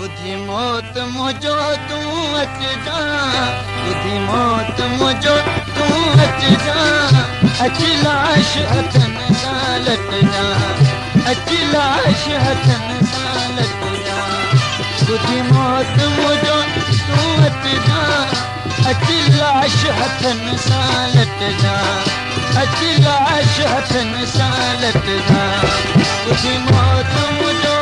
बुधी मौत मुझो तूं अच जा बुधी मौत मुझो तूं अच जा अच लाश हथन सां लट जा अच लाश हथन सां लट जा बुधी मौत मुझो तूं अच जा अच लाश हथन सां लट जा अच लाश हथन सां लट जा बुधी मौत मुझो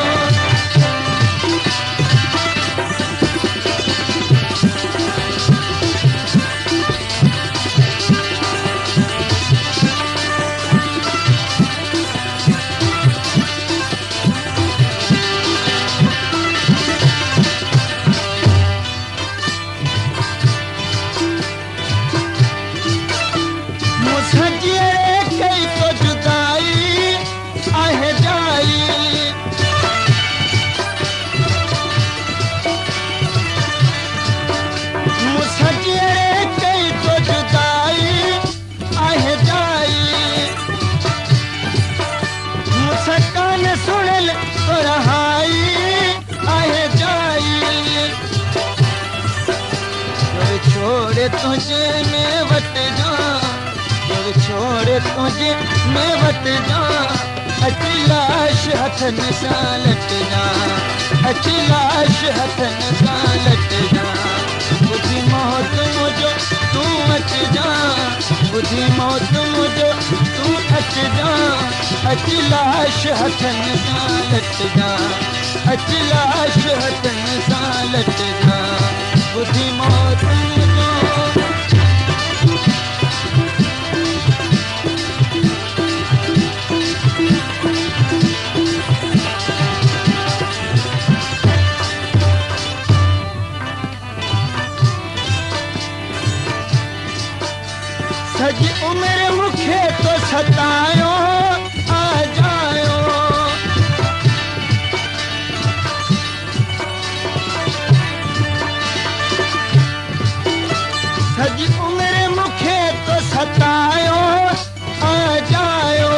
तुझे में वट जा छोड़ तुझे में वट जा अच लाश हथन सां लट जा अच लाश हथन सां लट जा बुधी मौत मुझो तूं अच जा बुधी मौत मुझो तूं अच जा अच लाश हथन सां लट जा अच लाश हथन सां लट जा बुधी मौत मुझो सॼी उमिरि मूंखे तो सतायो आ जायो सॼी उमिरि मूंखे तो सतायो आ जायो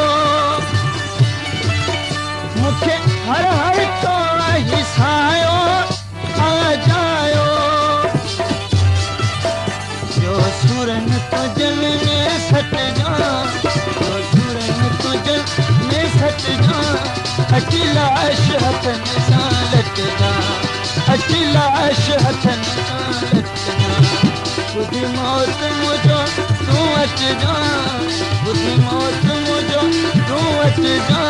मूंखे हर हर तो हिसायो आ जायो जो सुरन तुझन सट जा जो सुरन तुझन में सट जा अच लाश हथन सां लट जा अच लाश हथन सां लट जा बुधी मौत मुझो तूं अच जा बुधी मौत मुझो तूं अच जा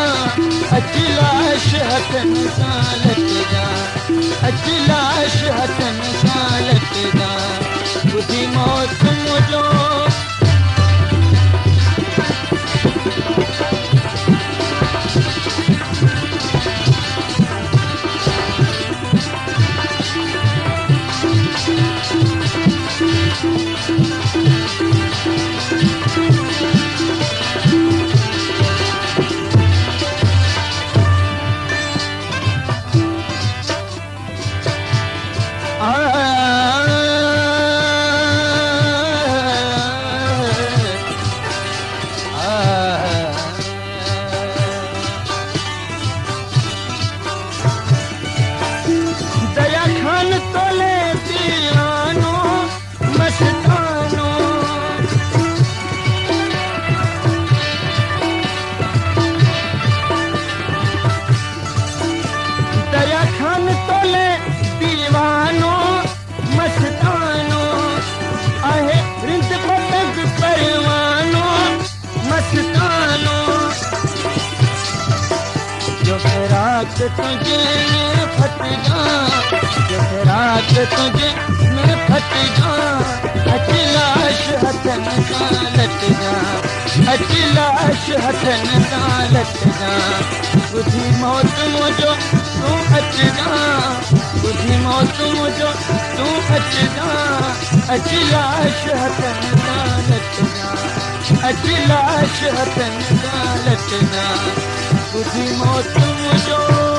अच लाश हथन सां लट जा अच लाश हथन सां लट जा बुधी मौत मुझो तुझे में फट जा जब रात तुझे में फट जा अच लाश हथन सां लट जा अच लाश हथन सां लट जा बुधी मौत मुझो तूं अच जा बुधी मौत मुझो तूं अच जा अच लाश हथन सां लट जा अच लाश हथन सां लट जा बुधी मौत मुझो